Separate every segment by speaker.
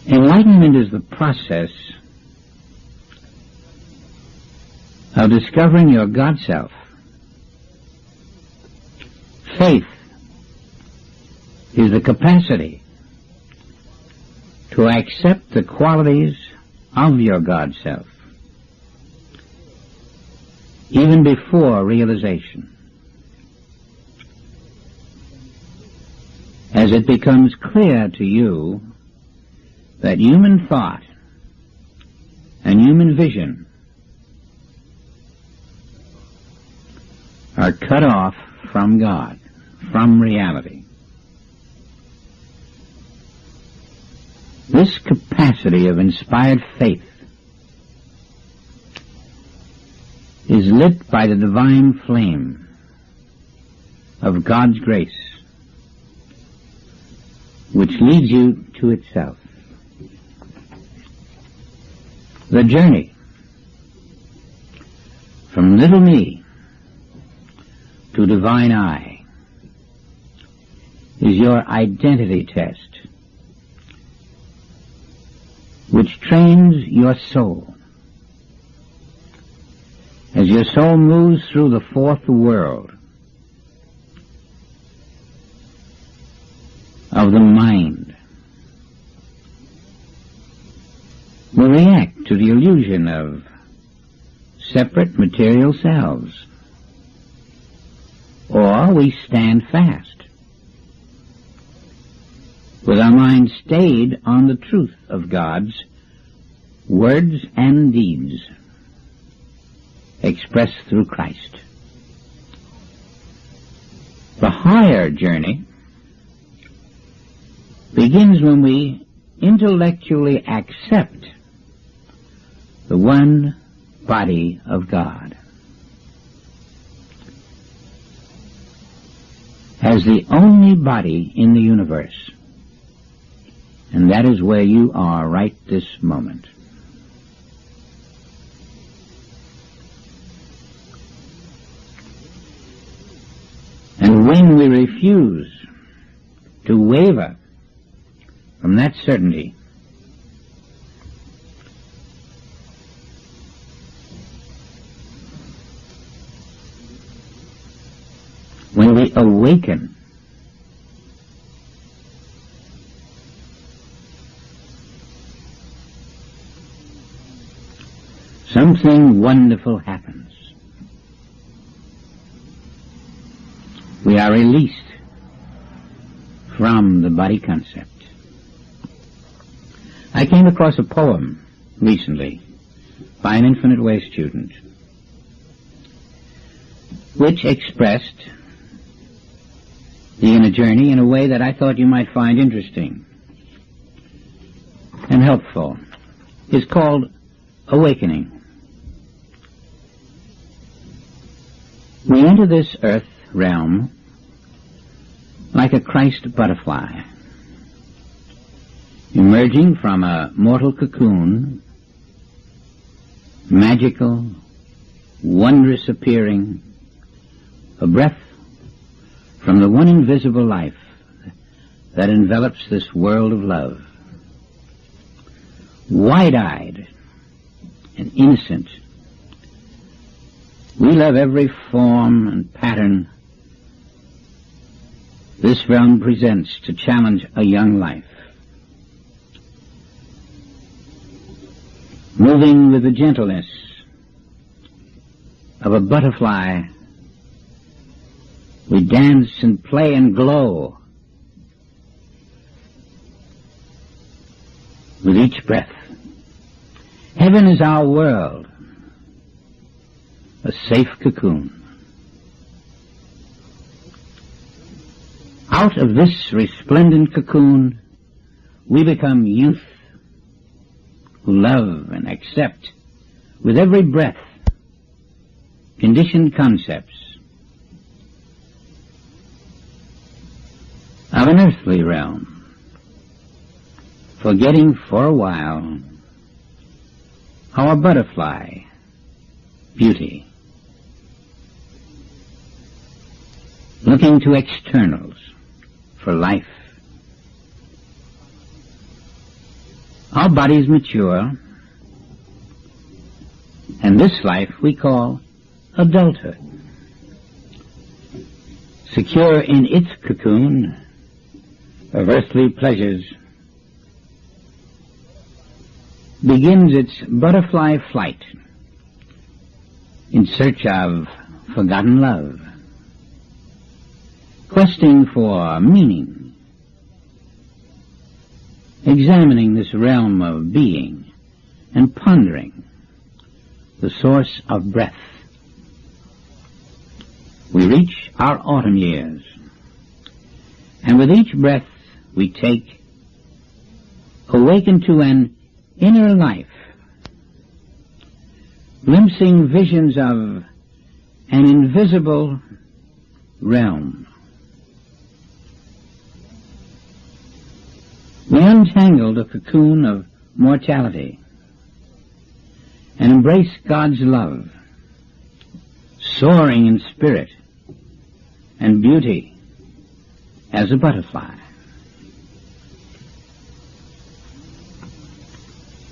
Speaker 1: Enlightenment is the process of discovering your God self. Faith is the capacity to accept the qualities of your God self, even before realization. As it becomes clear to you that human thought and human vision are cut off from God, from reality. This capacity of inspired faith is lit by the divine flame of God's grace, which leads you to itself. The journey from little me to divine I is your identity test, which trains your soul. As your soul moves through the fourth world of the mind, we react to the illusion of separate material selves, or we stand fast, with our mind stayed on the truth of God's words and deeds expressed through Christ. The higher journey begins when we intellectually accept the one body of God as the only body in the universe. And that is where you are right this moment. And when we refuse to waver from that certainty, when we awaken, something wonderful happens. We are released from the body concept. I came across a poem recently by an Infinite Way student which expressed the inner journey in a way that I thought you might find interesting and helpful. It's called Awakening. We enter this earth realm like a Christ butterfly, emerging from a mortal cocoon, magical, wondrous appearing, a breath from the one invisible life that envelops this world of love. Wide-eyed and innocent, we love every form and pattern this realm presents to challenge a young life. Moving with the gentleness of a butterfly, we dance and play and glow with each breath. Heaven is our world, a safe cocoon. Out of this resplendent cocoon, we become youth who love and accept with every breath conditioned concepts of an earthly realm, forgetting for a while our butterfly beauty, looking to externals for life. Our bodies mature, and this life we call adulthood. Secure in its cocoon of earthly pleasures, begins its butterfly flight in search of forgotten love, questing for meaning, examining this realm of being and pondering the source of breath. We reach our autumn years, and with each breath we take, awaken to an inner life, glimpsing visions of an invisible realm. We untangle the cocoon of mortality and embrace God's love, soaring in spirit and beauty as a butterfly.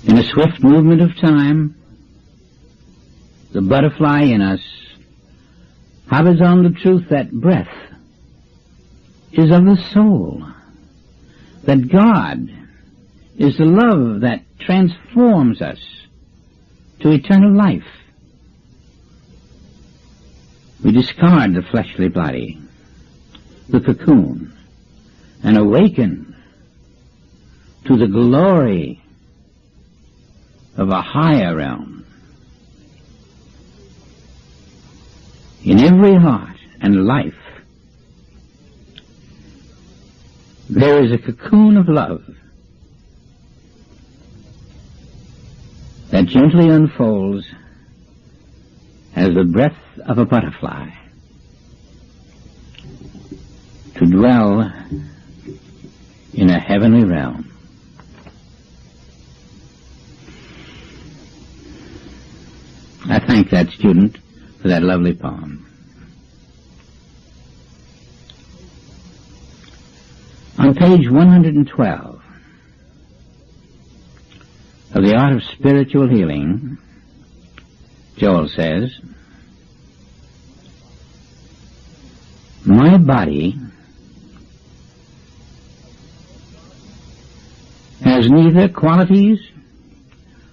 Speaker 1: In a swift movement of time, the butterfly in us hovers on the truth that breath is of the soul, that God is the love that transforms us to eternal life. We discard the fleshly body, the cocoon, and awaken to the glory of a higher realm. In every heart and life, there is a cocoon of love that gently unfolds as the breath of a butterfly to dwell in a heavenly realm. I thank that student for that lovely poem. On page 112 of The Art of Spiritual Healing, Joel says, "My body has neither qualities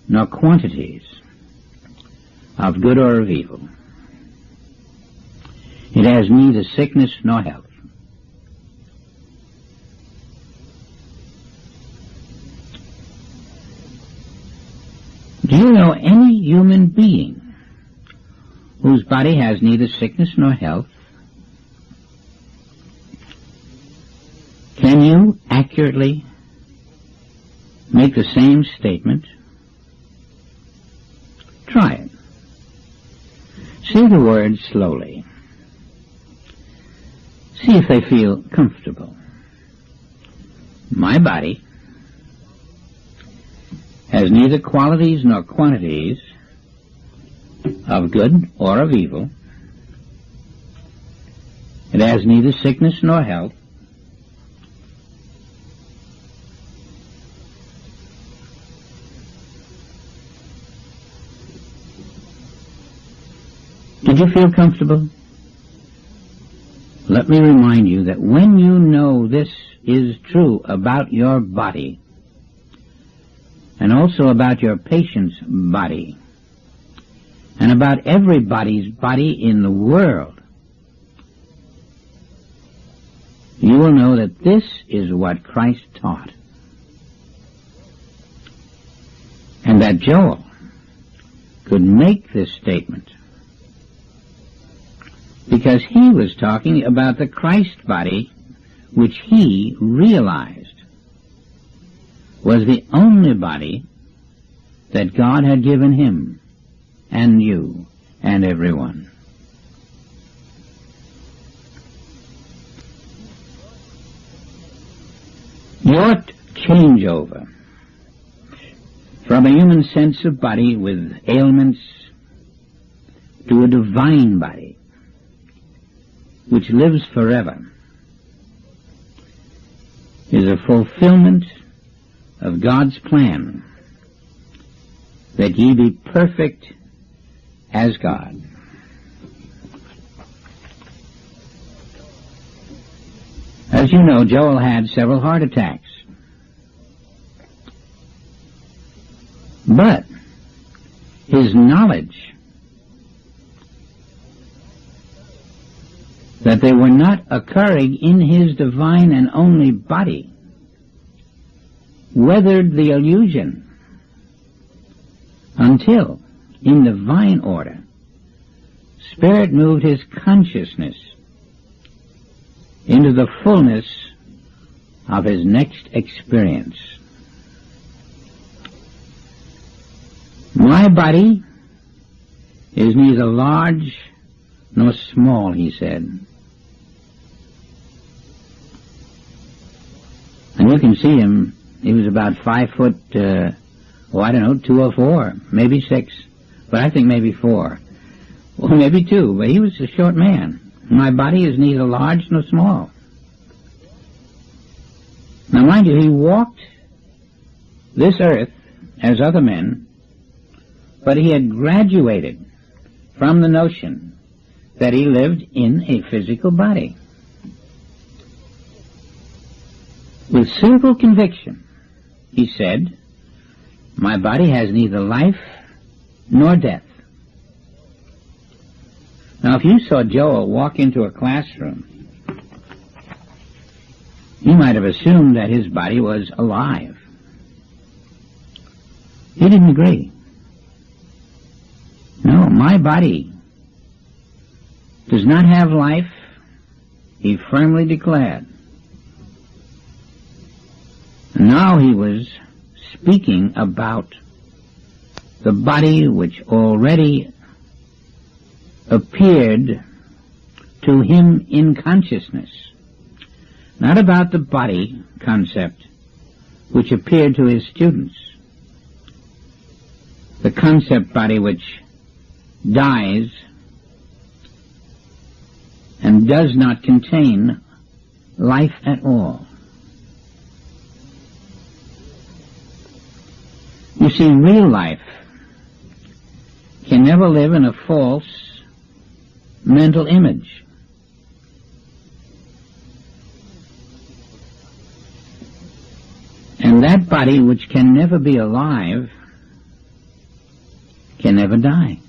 Speaker 1: nor quantities of good or of evil. It has neither sickness nor health. Do you know any human being whose body has neither sickness nor health? Can you accurately make the same statement? Try it. Say the words slowly. See if they feel comfortable. My body has neither qualities nor quantities of good or of evil. It has neither sickness nor health. Did you feel comfortable? Let me remind you that when you know this is true about your body, and also about your patient's body, and about everybody's body in the world, you will know that this is what Christ taught. And that Joel could make this statement because he was talking about the Christ body which he realized was the only body that God had given him and you and everyone. Your changeover from a human sense of body with ailments to a divine body which lives forever is a fulfillment of God's plan, that ye be perfect as God. As you know, Joel had several heart attacks. But his knowledge that they were not occurring in his divine and only body weathered the illusion until, in divine order, Spirit moved his consciousness into the fullness of his next experience. My body is neither large nor small, he said. And you can see him. He was about 5 foot, 2 or 4, maybe 6, but I think maybe 4. Or maybe 2, but he was a short man. My body is neither large nor small. Now mind you, he walked this earth as other men, but he had graduated from the notion that he lived in a physical body. With simple conviction, he said, my body has neither life nor death. Now, if you saw Joel walk into a classroom, you might have assumed that his body was alive. He didn't agree. No, my body does not have life, he firmly declared. Now he was speaking about the body which already appeared to him in consciousness, not about the body concept which appeared to his students, the concept body which dies and does not contain life at all. You see, real life can never live in a false mental image. And that body which can never be alive can never die.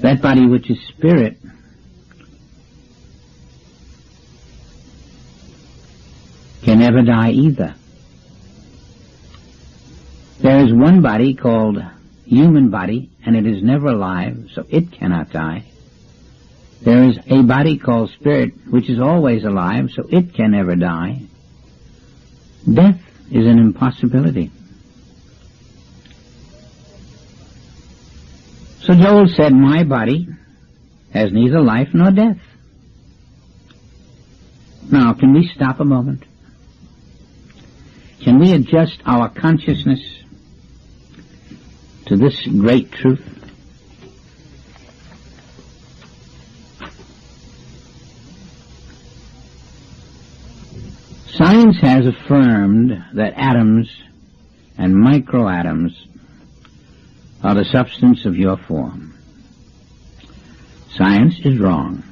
Speaker 1: That body which is spirit can never die either. There is one body called human body, and it is never alive, so it cannot die. There is a body called spirit, which is always alive, so it can never die. Death is an impossibility. So Joel said, my body has neither life nor death. Now, can we stop a moment? Can we adjust our consciousness to this great truth? Science has affirmed that atoms and microatoms are the substance of your form. Science is wrong.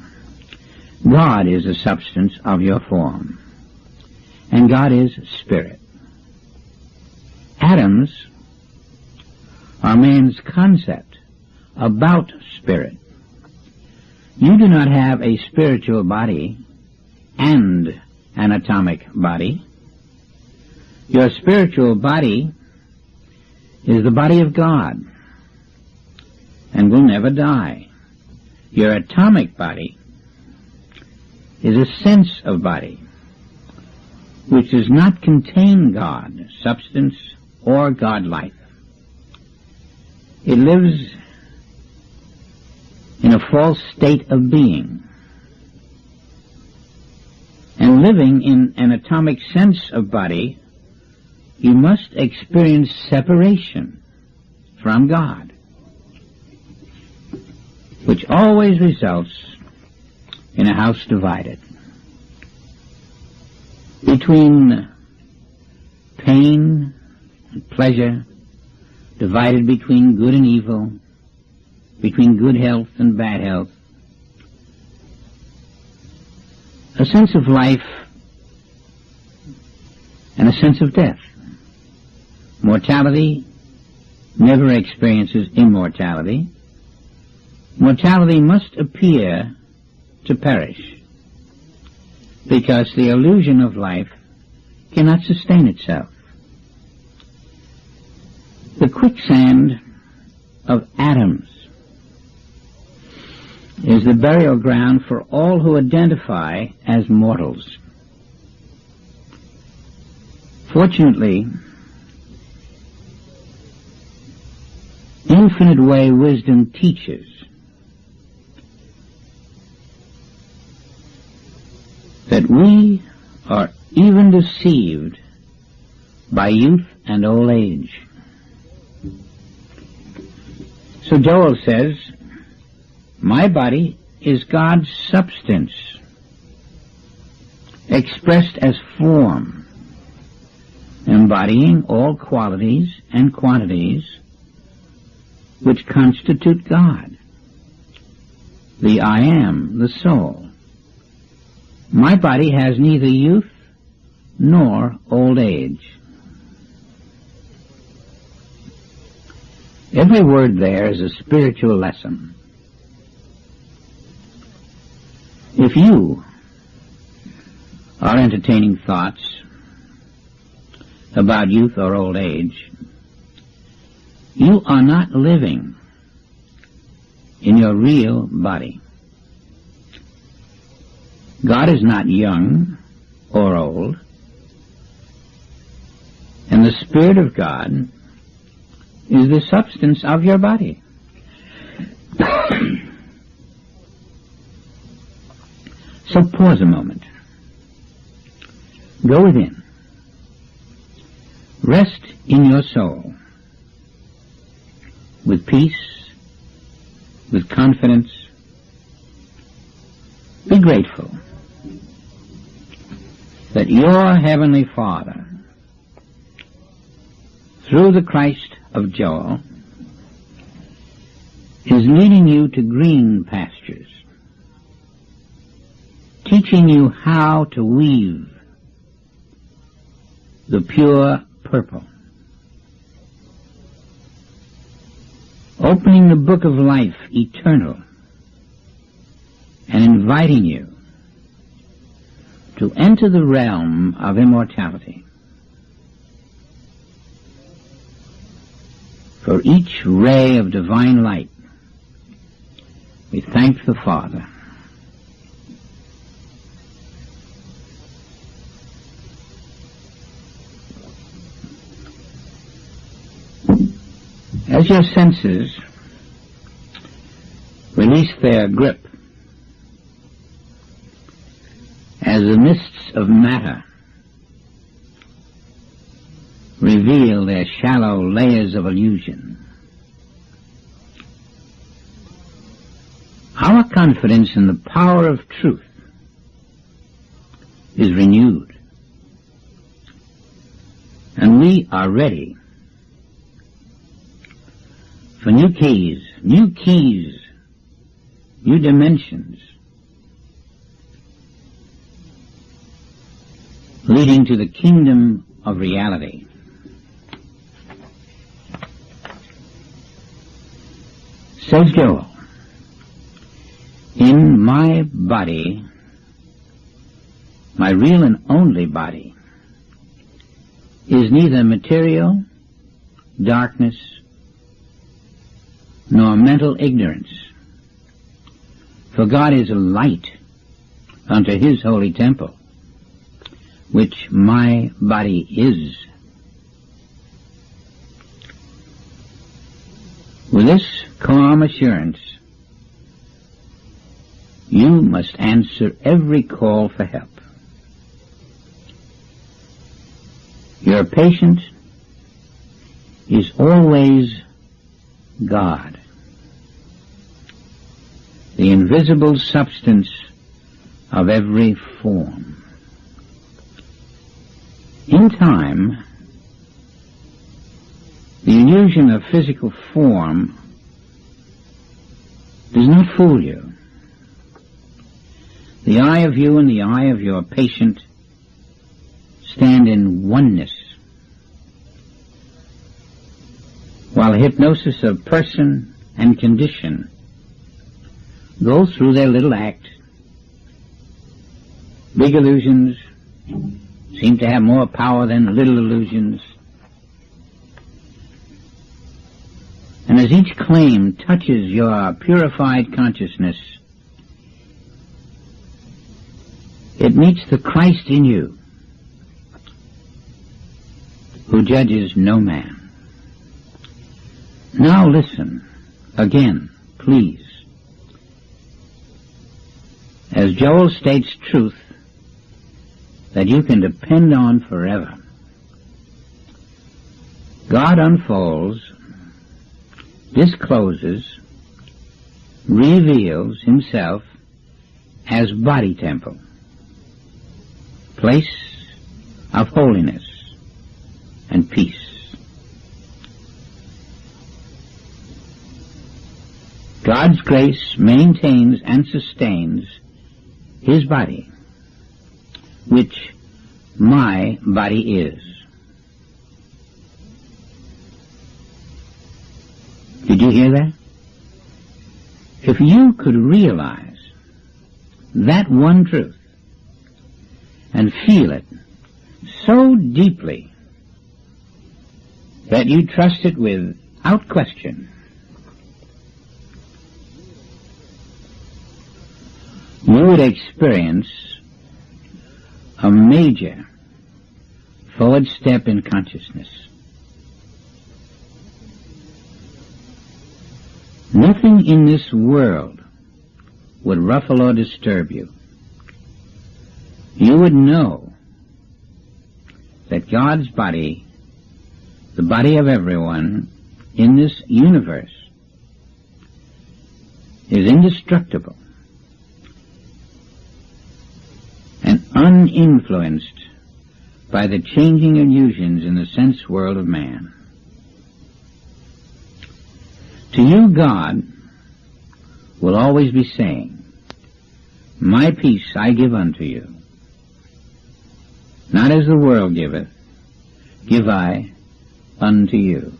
Speaker 1: God is the substance of your form, and God is spirit. Atoms are man's concept about spirit. You do not have a spiritual body and an atomic body. Your spiritual body is the body of God and will never die. Your atomic body is a sense of body which does not contain God, substance, or God life. It lives in a false state of being. And living in an atomic sense of body, you must experience separation from God, which always results in a house divided between pain and pleasure, divided between good and evil, between good health and bad health. A sense of life and a sense of death. Mortality never experiences immortality. Mortality must appear to perish, because the illusion of life cannot sustain itself. The quicksand of atoms is the burial ground for all who identify as mortals. Fortunately, infinite way wisdom teaches that we are even deceived by youth and old age. So Joel says, my body is God's substance, expressed as form, embodying all qualities and quantities which constitute God, the I Am, the soul. My body has neither youth nor old age. Every word there is a spiritual lesson. If you are entertaining thoughts about youth or old age, you are not living in your real body. God is not young or old, and the Spirit of God is the substance of your body. So pause a moment. Go within. Rest in your soul with peace, with confidence. Be grateful that your Heavenly Father, through the Christ of Joel, is leading you to green pastures, teaching you how to weave the pure purple, opening the book of life eternal, and inviting you to enter the realm of immortality. For each ray of divine light, we thank the Father. As your senses release their grip, as the mists of matter reveal their shallow layers of illusion, our confidence in the power of truth is renewed, and we are ready for new keys, new dimensions, leading to the kingdom of reality. Says Joel, in my body, my real and only body, is neither material, darkness, nor mental ignorance. For God is a light unto his holy temple, which my body is. With this calm assurance, you must answer every call for help. Your patient is always God, the invisible substance of every form. In time, The illusion of physical form does not fool you. The eye of you and the eye of your patient stand in oneness, while the hypnosis of person and condition goes through their little act. Big illusions seem to have more power than little illusions. And as each claim touches your purified consciousness, it meets the Christ in you, who judges no man. Now listen, again, please. As Joel states truth that you can depend on forever, God unfolds, discloses, reveals himself as body temple, place of holiness and peace. God's grace maintains and sustains his body, which my body is. Did you hear that? If you could realize that one truth and feel it so deeply that you trust it without question, you would experience a major forward step in consciousness. Nothing in this world would ruffle or disturb you. You would know that God's body, the body of everyone in this universe, is indestructible and uninfluenced by the changing illusions in the sense world of man. To you, God will always be saying, "My peace I give unto you. Not as the world giveth, give I unto you."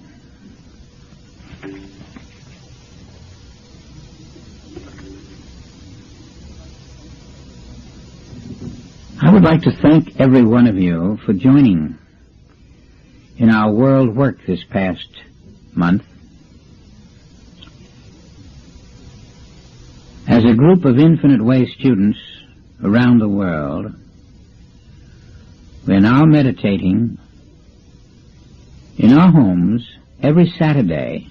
Speaker 1: I would like to thank every one of you for joining in our world work this past month. As a group of Infinite Way students around the world, we are now meditating in our homes every Saturday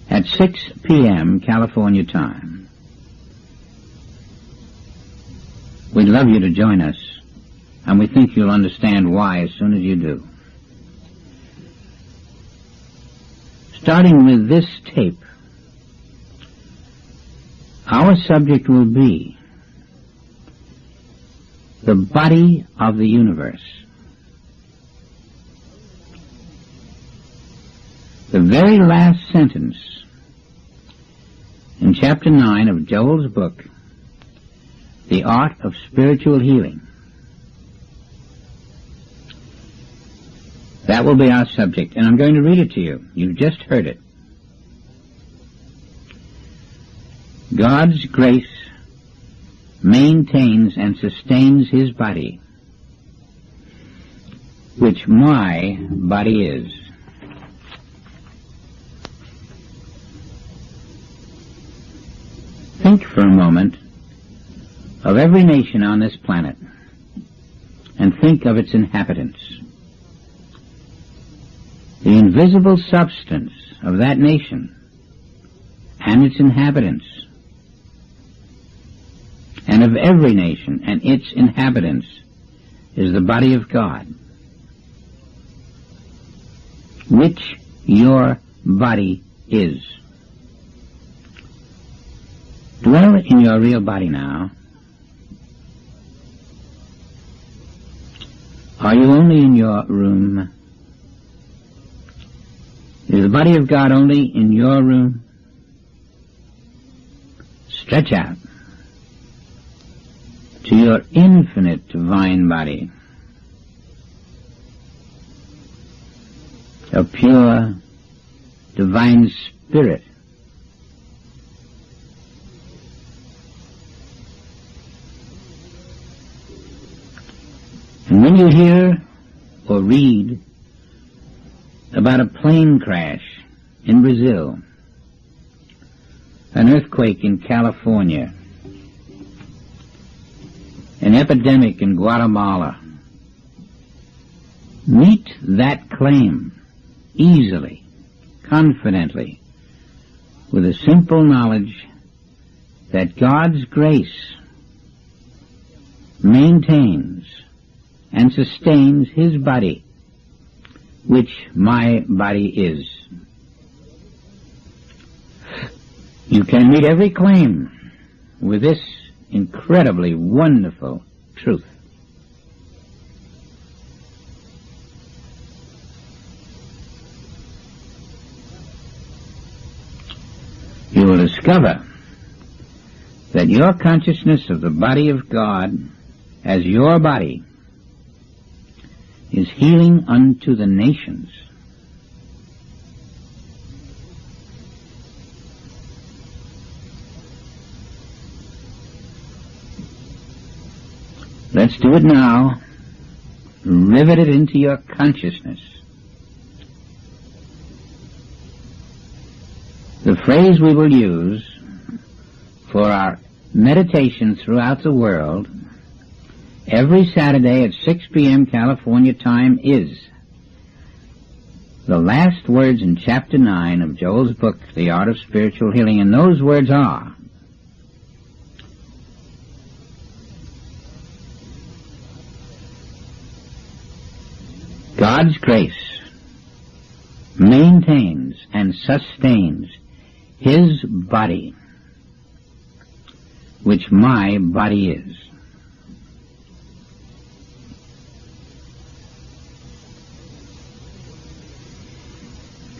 Speaker 1: at 6 p.m. California time. We'd love you to join us, and we think you'll understand why as soon as you do. Starting with this tape, our subject will be the body of the universe. The very last sentence in chapter 9 of Joel's book, The Art of Spiritual Healing. That will be our subject, and I'm going to read it to you. You've just heard it. God's grace maintains and sustains his body, which my body is. Think for a moment of every nation on this planet, and think of its inhabitants. The invisible substance of that nation and its inhabitants, and of every nation and its inhabitants, is the body of God, which your body is. Dwell in your real body now. Are you only in your room, body of God only in your room? Stretch out to your infinite divine body, a pure divine spirit. And when you hear or read about a plane crash in Brazil, an earthquake in California, an epidemic in Guatemala, meet that claim easily, confidently, with a simple knowledge that God's grace maintains and sustains His body, which my body is. You can meet every claim with this incredibly wonderful truth. You will discover that your consciousness of the body of God as your body is healing unto the nations. Let's do it now. Rivet it into your consciousness. The phrase we will use for our meditation throughout the world every Saturday at 6 p.m. California time is the last words in chapter 9 of Joel's book, The Art of Spiritual Healing, and those words are, God's grace maintains and sustains His body, which my body is.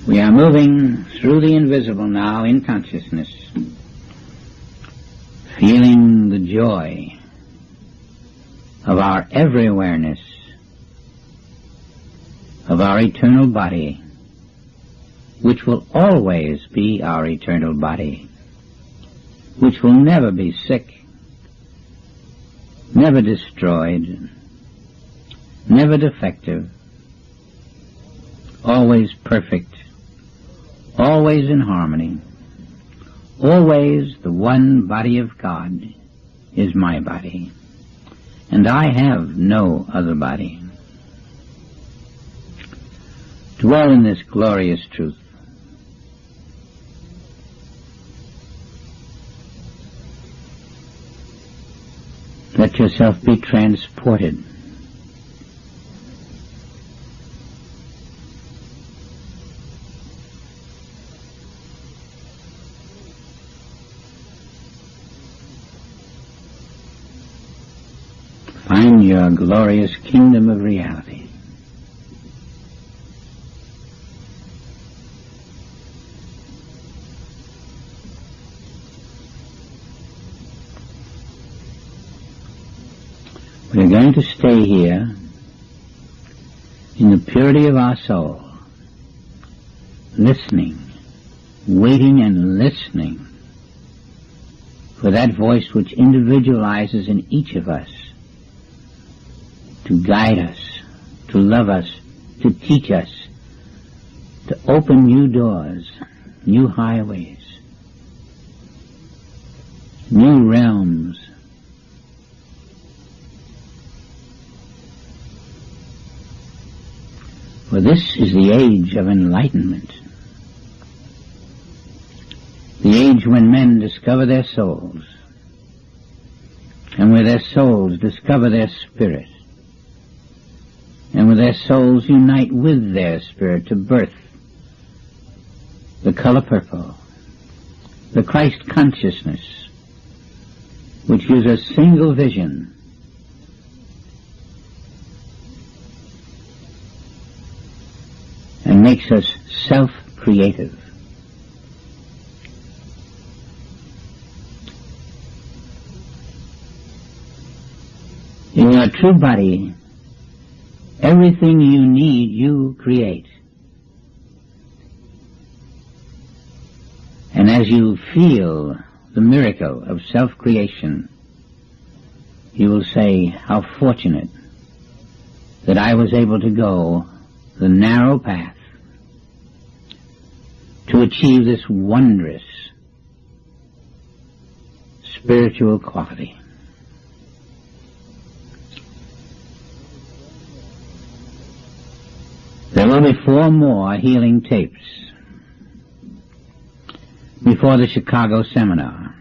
Speaker 1: We are moving through the invisible now in consciousness, feeling the joy of our every awareness of our eternal body, which will always be our eternal body, which will never be sick, never destroyed, never defective, always perfect, always in harmony, always the one body of God is my body, and I have no other body. Dwell in this glorious truth. Let yourself be transported. Find your glorious kingdom of reality. We're going to stay here in the purity of our soul, listening, waiting and listening for that voice which individualizes in each of us to guide us, to love us, to teach us, to open new doors, new highways, new realms. For this is the age of enlightenment, the age when men discover their souls, and where their souls discover their spirit, and where their souls unite with their spirit to birth the color purple, the Christ consciousness, which gives us single vision, and makes us creative. In your true body, everything you need, you create. And as you feel the miracle of self-creation, you will say, how fortunate that I was able to go the narrow path to achieve this wondrous spiritual quality. There will be 4 more healing tapes before the Chicago seminar.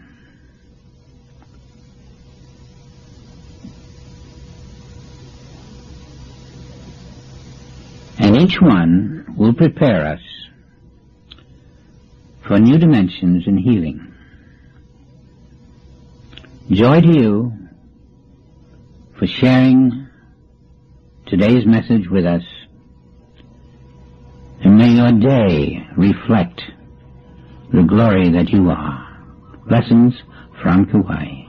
Speaker 1: And each one will prepare us for new dimensions in healing. Joy to you for sharing today's message with us, and may your day reflect the glory that you are. Blessings from Kauai.